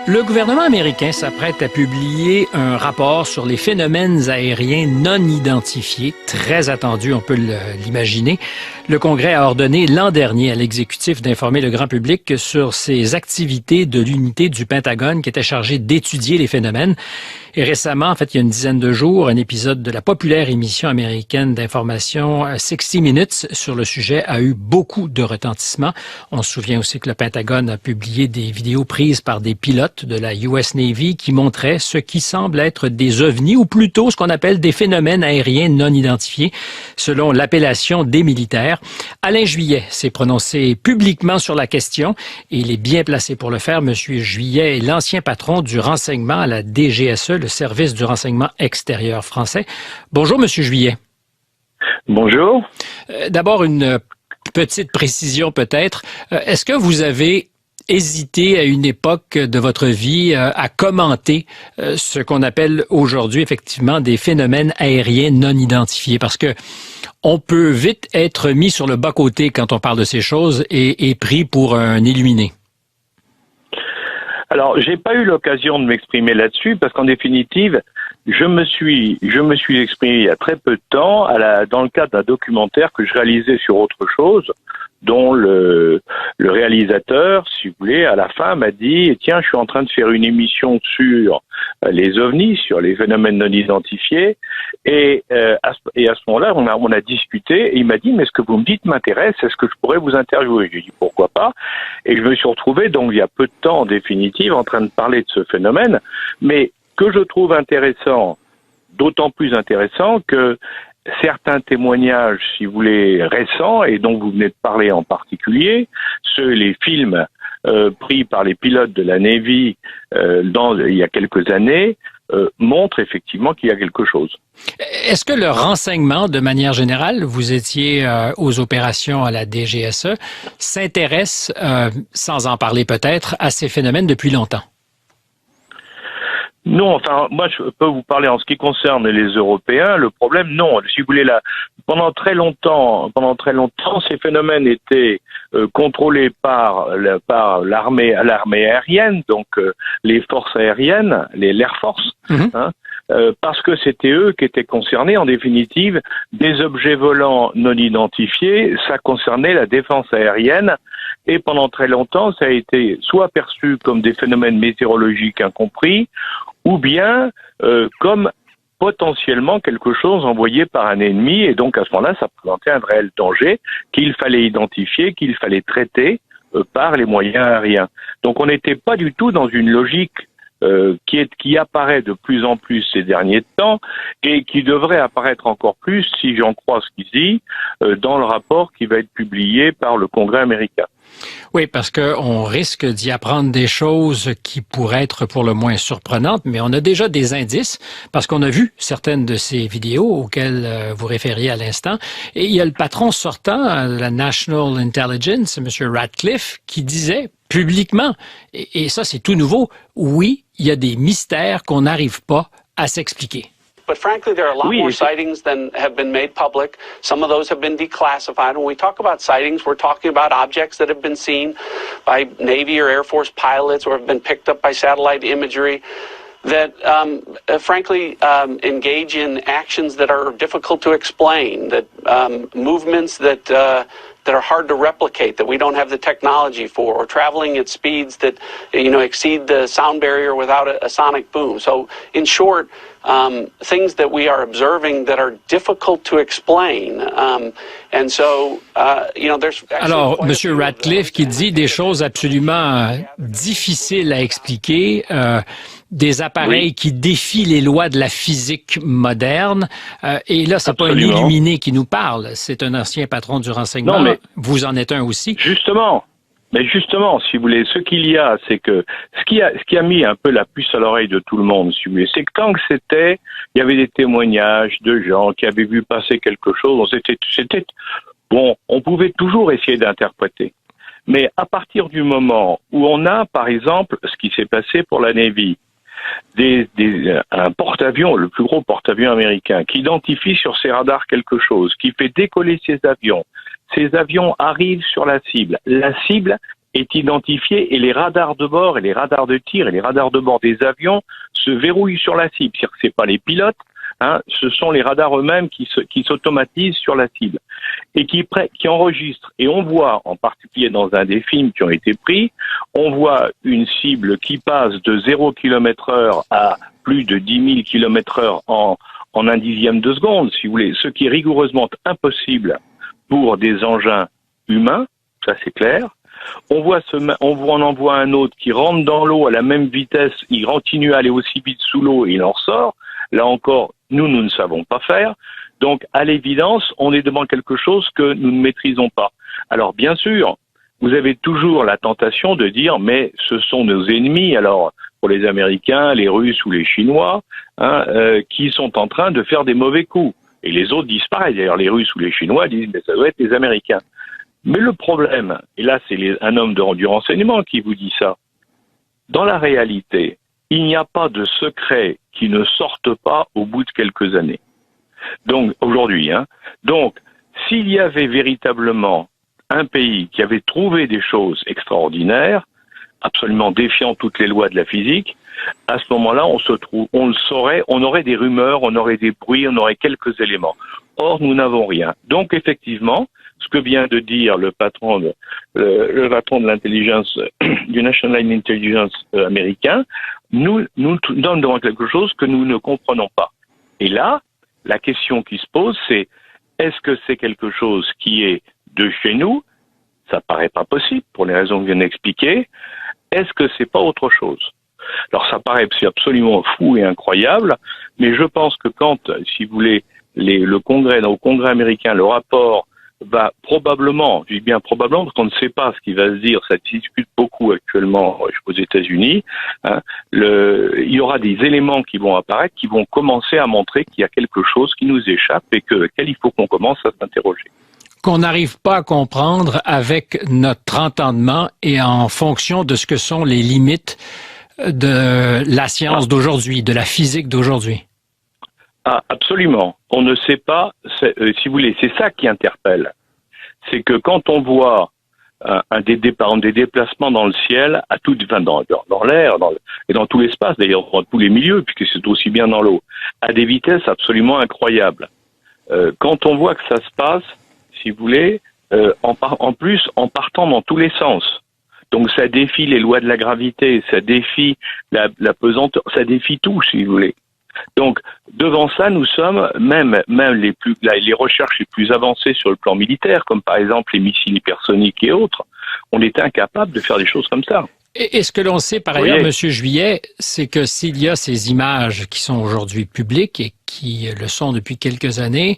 Le gouvernement américain s'apprête à publier un rapport sur les phénomènes aériens non identifiés, très attendu, on peut l'imaginer. Le Congrès a ordonné l'an dernier à l'exécutif d'informer le grand public sur ces activités de l'unité du Pentagone qui était chargée d'étudier les phénomènes. Et récemment, en fait, il y a une dizaine de jours, un épisode de la populaire émission américaine d'information 60 Minutes sur le sujet a eu beaucoup de retentissement. On se souvient aussi que le Pentagone a publié des vidéos prises par des pilotes de la US Navy qui montraient ce qui semble être des ovnis ou plutôt ce qu'on appelle des phénomènes aériens non identifiés selon l'appellation des militaires. Alain Juillet s'est prononcé publiquement sur la question et il est bien placé pour le faire. Monsieur Juillet est l'ancien patron du renseignement à la DGSE, le service du renseignement extérieur français. Bonjour, Monsieur Juillet. Bonjour. D'abord, une petite précision peut-être. Est-ce que vous avez hésité à une époque de votre vie à commenter ce qu'on appelle aujourd'hui effectivement des phénomènes aériens non identifiés? Parce que on peut vite être mis sur le bas-côté quand on parle de ces choses et pris pour un illuminé. Alors, j'ai pas eu l'occasion de m'exprimer là-dessus parce qu'en définitive, je me suis exprimé il y a très peu de temps dans le cadre d'un documentaire que je réalisais sur autre chose, dont le réalisateur, si vous voulez, à la fin m'a dit « Tiens, je suis en train de faire une émission sur les ovnis, sur les phénomènes non identifiés. » Et à ce moment-là, on a discuté et il m'a dit « Mais ce que vous me dites m'intéresse, est-ce que je pourrais vous interviewer ?» J'ai dit « Pourquoi pas ?» Et je me suis retrouvé, donc il y a peu de temps en définitive, en train de parler de ce phénomène, mais que je trouve intéressant, d'autant plus intéressant que certains témoignages, si vous voulez, récents, et dont vous venez de parler en particulier, les films pris par les pilotes de la Navy il y a quelques années, montrent effectivement qu'il y a quelque chose. Est-ce que le renseignement, de manière générale, vous étiez aux opérations à la DGSE, s'intéresse, sans en parler peut-être, à ces phénomènes depuis longtemps? Non, enfin, moi, je peux vous parler en ce qui concerne les Européens. Le problème, non. Si vous voulez, pendant très longtemps, ces phénomènes étaient contrôlés par l'armée aérienne, donc les forces aériennes, l'Air Force, parce que c'était eux qui étaient concernés. En définitive, des objets volants non identifiés, ça concernait la défense aérienne. Et pendant très longtemps, ça a été soit perçu comme des phénomènes météorologiques incompris, ou bien comme potentiellement quelque chose envoyé par un ennemi, et donc à ce moment-là, ça présentait un réel danger qu'il fallait identifier, qu'il fallait traiter par les moyens aériens. Donc on n'était pas du tout dans une logique qui apparaît de plus en plus ces derniers temps et qui devrait apparaître encore plus, si j'en crois ce qu'il dit, dans le rapport qui va être publié par le Congrès américain. Oui, parce qu'on risque d'y apprendre des choses qui pourraient être pour le moins surprenantes, mais on a déjà des indices, parce qu'on a vu certaines de ces vidéos auxquelles vous référiez à l'instant, et il y a le patron sortant de la National Intelligence, M. Ratcliffe, qui disait publiquement, et ça c'est tout nouveau, oui, il y a des mystères qu'on n'arrive pas à s'expliquer. But frankly, there are a lot more sightings than have been made public. Some of those have been declassified. When we talk about sightings, we're talking about objects that have been seen by Navy or Air Force pilots or have been picked up by satellite imagery that, frankly, engage in actions that are difficult to explain, that movements that are hard to replicate, that we don't have the technology for, or traveling at speeds that, exceed the sound barrier without a sonic boom. So, in short, things that we are observing that are difficult to explain. And so, there's... Alors, M. Ratcliffe qui dit des choses absolument difficiles à expliquer, des appareils qui défient les lois de la physique moderne. Et là, c'est pas un illuminé qui nous parle, c'est un ancien patron du renseignement. Non, mais vous en êtes un aussi. Justement, si vous voulez, ce qu'il y a, c'est que ce qui a mis un peu la puce à l'oreille de tout le monde, si vous voulez, c'est que tant que il y avait des témoignages de gens qui avaient vu passer quelque chose, on pouvait toujours essayer d'interpréter. Mais à partir du moment où on a, par exemple, ce qui s'est passé pour la Navy, un porte-avions, le plus gros porte-avions américain, qui identifie sur ses radars quelque chose, qui fait décoller ses avions arrivent sur la cible est identifié et les radars de bord et les radars de tir et les radars de bord des avions se verrouillent sur la cible. C'est-à-dire que c'est pas les pilotes, ce sont les radars eux-mêmes qui s'automatisent sur la cible et qui enregistrent. Et on voit, en particulier dans un des films qui ont été pris, on voit une cible qui passe de 0 km/h à plus de 10 000 km/h en un dixième de seconde, si vous voulez, ce qui est rigoureusement impossible pour des engins humains, ça c'est clair. On en voit un autre qui rentre dans l'eau à la même vitesse, il continue à aller aussi vite sous l'eau et il en ressort. Là encore, nous ne savons pas faire. Donc, à l'évidence, on est devant quelque chose que nous ne maîtrisons pas. Alors, bien sûr, vous avez toujours la tentation de dire, mais ce sont nos ennemis, alors, pour les Américains, les Russes ou les Chinois, qui sont en train de faire des mauvais coups. Et les autres disent pareil. D'ailleurs, les Russes ou les Chinois disent, mais ça doit être les Américains. Mais le problème, et là c'est un homme du renseignement qui vous dit ça, dans la réalité, il n'y a pas de secret qui ne sorte pas au bout de quelques années. Donc, aujourd'hui, Donc, s'il y avait véritablement un pays qui avait trouvé des choses extraordinaires, absolument défiant toutes les lois de la physique, à ce moment-là, on le saurait, on aurait des rumeurs, on aurait des bruits, on aurait quelques éléments. Or, nous n'avons rien. Donc, effectivement, ce que vient de dire le patron de l'intelligence, du National Intelligence américain, nous donne devant quelque chose que nous ne comprenons pas. Et là, la question qui se pose, c'est est-ce que c'est quelque chose qui est de chez nous? Ça paraît pas possible, pour les raisons que je viens d'expliquer. Est-ce que c'est pas autre chose? Alors ça paraît absolument fou et incroyable, mais je pense que quand, si vous voulez, au Congrès américain, le rapport va probablement, je dis bien probablement, parce qu'on ne sait pas ce qui va se dire, ça se discute beaucoup actuellement aux États-Unis, il y aura des éléments qui vont apparaître, qui vont commencer à montrer qu'il y a quelque chose qui nous échappe et auquel il faut qu'on commence à s'interroger. Qu'on n'arrive pas à comprendre avec notre entendement et en fonction de ce que sont les limites de la science d'aujourd'hui, de la physique d'aujourd'hui. Ah, absolument. On ne sait pas, si vous voulez, c'est ça qui interpelle. C'est que quand on voit des déplacements dans le ciel, dans l'air, et dans tout l'espace, d'ailleurs, dans tous les milieux, puisque c'est aussi bien dans l'eau, à des vitesses absolument incroyables. Quand on voit que ça se passe, si vous voulez, en plus, en partant dans tous les sens. Donc ça défie les lois de la gravité, ça défie la pesanteur, ça défie tout, si vous voulez. Donc, devant ça, nous sommes, même les recherches les plus avancées sur le plan militaire, comme par exemple les missiles hypersoniques et autres, on est incapable de faire des choses comme ça. Et ce que l'on sait par ailleurs, Monsieur Juillet, c'est que s'il y a ces images qui sont aujourd'hui publiques et qui le sont depuis quelques années,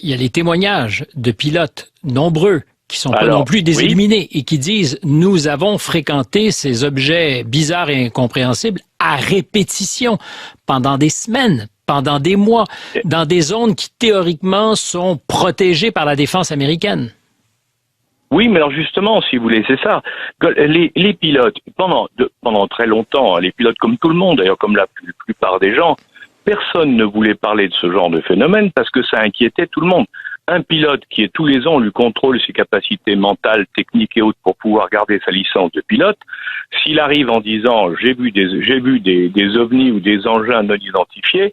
il y a les témoignages de pilotes nombreux qui sont pas non plus des illuminés et qui disent « Nous avons fréquenté ces objets bizarres et incompréhensibles à répétition pendant des semaines, pendant des mois, dans des zones qui théoriquement sont protégées par la défense américaine. » Oui, mais alors justement, si vous voulez, c'est ça. Les pilotes, pendant très longtemps, les pilotes comme tout le monde, d'ailleurs comme la plupart des gens, personne ne voulait parler de ce genre de phénomène parce que ça inquiétait tout le monde. Un pilote qui est tous les ans, on lui contrôle ses capacités mentales, techniques et autres pour pouvoir garder sa licence de pilote, s'il arrive en disant j'ai vu des ovnis ou des engins non identifiés,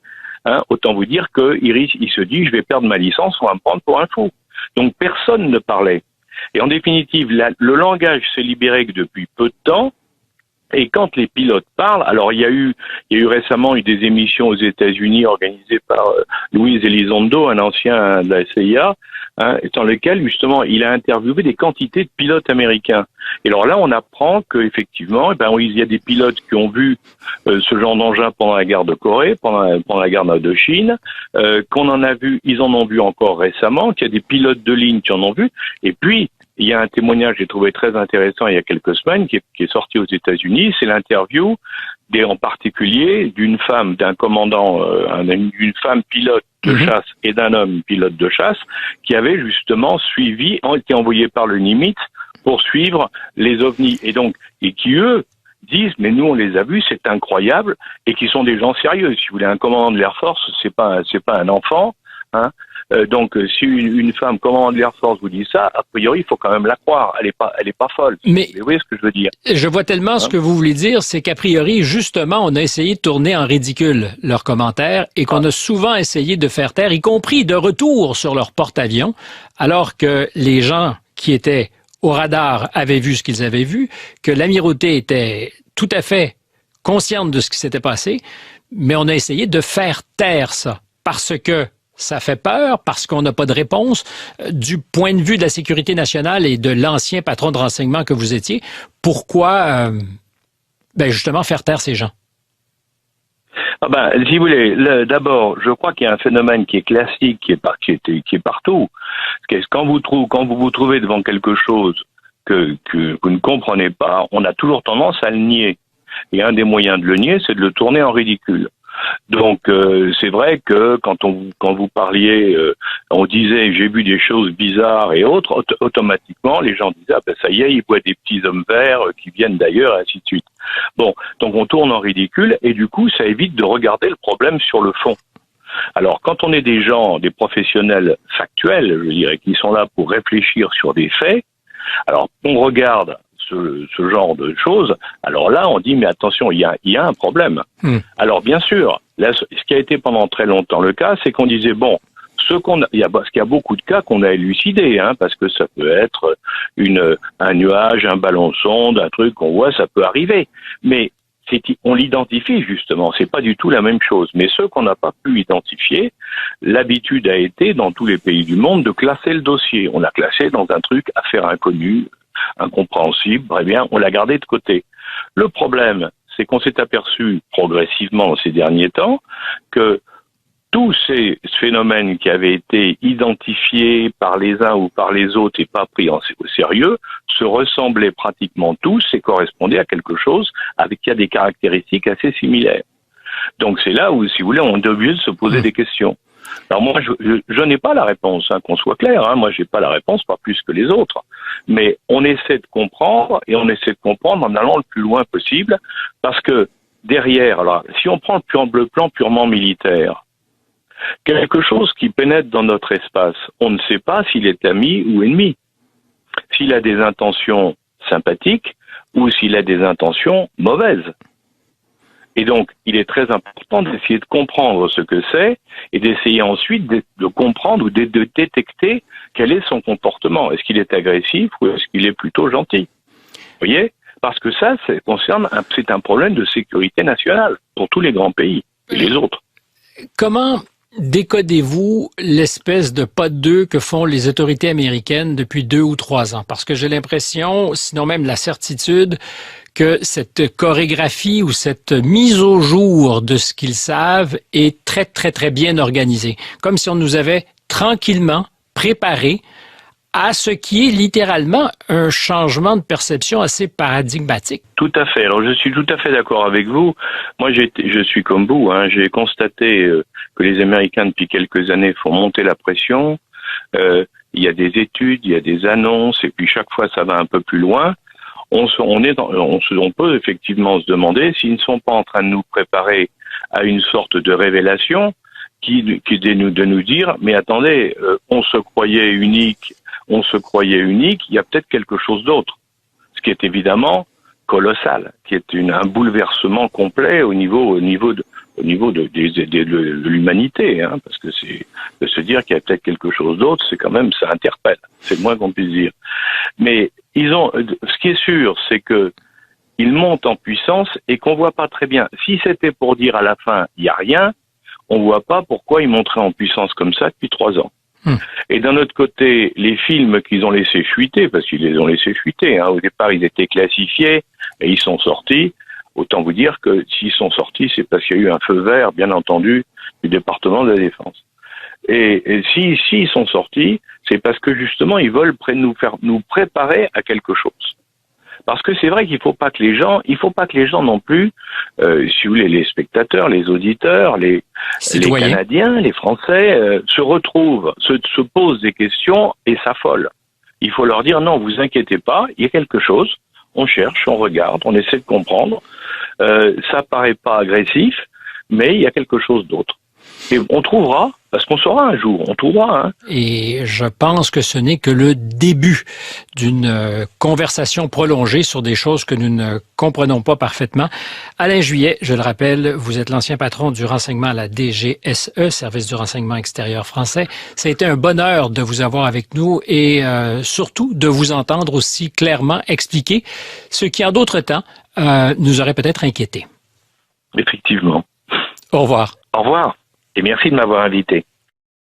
autant vous dire qu'il se dit je vais perdre ma licence, on va me prendre pour un fou. Donc personne ne parlait. Et en définitive, le langage s'est libéré que depuis peu de temps. Et quand les pilotes parlent, alors il y a eu récemment des émissions aux États-Unis organisées par Luis Elizondo, un ancien de la CIA, dans lequel justement il a interviewé des quantités de pilotes américains. Et alors là, on apprend qu'effectivement, il y a des pilotes qui ont vu ce genre d'engin pendant la guerre de Corée, pendant la guerre d'Indochine, ils en ont vu encore récemment, qu'il y a des pilotes de ligne qui en ont vu, et puis il y a un témoignage que j'ai trouvé très intéressant il y a quelques semaines qui est sorti aux États-Unis. C'est l'interview en particulier d'une femme, d'un commandant, d'une femme pilote de chasse et d'un homme pilote de chasse qui avait justement été envoyé par le Nimitz pour suivre les ovnis et qui eux disent mais nous on les a vus, c'est incroyable, et qui sont des gens sérieux. Si vous voulez, un commandant de l'Air Force, c'est pas un enfant. Donc, si une femme commandant de l'Air Force vous dit ça, a priori, il faut quand même la croire. Elle est pas folle. Mais vous voyez ce que je veux dire? Je vois tellement ce que vous voulez dire, c'est qu'a priori, justement, on a essayé de tourner en ridicule leurs commentaires et qu'on a souvent essayé de faire taire, y compris de retour sur leur porte-avions, alors que les gens qui étaient au radar avaient vu ce qu'ils avaient vu, que l'amirauté était tout à fait consciente de ce qui s'était passé, mais on a essayé de faire taire ça parce que ça fait peur, parce qu'on n'a pas de réponse. Du point de vue de la sécurité nationale et de l'ancien patron de renseignement que vous étiez, pourquoi justement faire taire ces gens? Si vous voulez, d'abord, je crois qu'il y a un phénomène qui est classique, qui est partout. Quand vous vous trouvez devant quelque chose que vous ne comprenez pas, on a toujours tendance à le nier. Et un des moyens de le nier, c'est de le tourner en ridicule. Donc c'est vrai que quand vous parliez, on disait j'ai vu des choses bizarres et autres, automatiquement les gens disaient ça y est, ils voient des petits hommes verts qui viennent d'ailleurs, et ainsi de suite. Bon, donc on tourne en ridicule et du coup ça évite de regarder le problème sur le fond. Alors quand on est des professionnels factuels, je dirais, qui sont là pour réfléchir sur des faits, alors on regarde ce genre de choses, alors là, on dit, mais attention, il y a un problème. Alors, bien sûr, là, ce qui a été pendant très longtemps le cas, c'est qu'on disait, bon, parce qu'il y a beaucoup de cas qu'on a élucidés, parce que ça peut être un nuage, un ballon sonde, un truc qu'on voit, ça peut arriver. Mais on l'identifie, justement, c'est pas du tout la même chose. Mais ceux qu'on n'a pas pu identifier, l'habitude a été, dans tous les pays du monde, de classer le dossier. On l'a classé dans un truc, affaire inconnue, incompréhensible, très bien, on l'a gardé de côté. Le problème, c'est qu'on s'est aperçu progressivement ces derniers temps que tous ces phénomènes qui avaient été identifiés par les uns ou par les autres et pas pris au sérieux se ressemblaient pratiquement tous et correspondaient à quelque chose qui a des caractéristiques assez similaires. Donc c'est là où, si vous voulez, on devait se poser des questions. Alors moi, je n'ai pas la réponse, qu'on soit clair. Moi, j'ai pas la réponse, pas plus que les autres. Mais on essaie de comprendre, et on essaie de comprendre en allant le plus loin possible, parce que derrière, alors, si on prend le plan purement militaire, quelque chose qui pénètre dans notre espace, on ne sait pas s'il est ami ou ennemi, s'il a des intentions sympathiques ou s'il a des intentions mauvaises. Et donc, il est très important d'essayer de comprendre ce que c'est et d'essayer ensuite de comprendre ou de détecter quel est son comportement. Est-ce qu'il est agressif ou est-ce qu'il est plutôt gentil? Vous voyez? Parce que ça, c'est un problème de sécurité nationale pour tous les grands pays et les autres. Comment décodez-vous l'espèce de pas de deux que font les autorités américaines depuis 2 ou 3 ans? Parce que j'ai l'impression, sinon même la certitude, que cette chorégraphie ou cette mise au jour de ce qu'ils savent est très, très, très bien organisée. Comme si on nous avait tranquillement préparé à ce qui est littéralement un changement de perception assez paradigmatique. Tout à fait. Alors, je suis tout à fait d'accord avec vous. Moi, je suis comme vous. J'ai constaté que les Américains, depuis quelques années, font monter la pression. Il y a des études, il y a des annonces, et puis chaque fois, ça va un peu plus loin. On peut effectivement se demander s'ils ne sont pas en train de nous préparer à une sorte de révélation de nous dire, mais attendez, on se croyait unique, il y a peut-être quelque chose d'autre. Ce qui est évidemment colossal, qui est un bouleversement complet au niveau de l'humanité, parce que c'est de se dire qu'il y a peut-être quelque chose d'autre, c'est quand même, ça interpelle, c'est le moins qu'on puisse dire. Mais ce qui est sûr, c'est que ils montent en puissance et qu'on voit pas très bien. Si c'était pour dire à la fin, il y a rien, on voit pas pourquoi ils monteraient en puissance comme ça depuis 3 ans. Et d'un autre côté, les films qu'ils ont laissés fuiter, parce qu'ils les ont laissés fuiter, au départ ils étaient classifiés et ils sont sortis. Autant vous dire que s'ils sont sortis, c'est parce qu'il y a eu un feu vert, bien entendu, du département de la Défense. Et s'ils sont sortis, c'est parce que justement ils veulent nous préparer à quelque chose. Parce que c'est vrai qu'il faut pas que les gens non plus, si vous voulez, les spectateurs, les auditeurs, les Canadiens, les Français, se retrouvent, se posent des questions et s'affolent. Il faut leur dire non, vous inquiétez pas, il y a quelque chose. On cherche, on regarde, on essaie de comprendre. Ça paraît pas agressif, mais il y a quelque chose d'autre. Et on trouvera, Parce qu'on saura un jour, on trouvera. Et je pense que ce n'est que le début d'une conversation prolongée sur des choses que nous ne comprenons pas parfaitement. Alain Juillet, je le rappelle, vous êtes l'ancien patron du renseignement à la DGSE, Service du renseignement extérieur français. Ça a été un bonheur de vous avoir avec nous et surtout de vous entendre aussi clairement expliquer ce qui, en d'autres temps, nous aurait peut-être inquiétés. Effectivement. Au revoir. Au revoir et merci de m'avoir invité.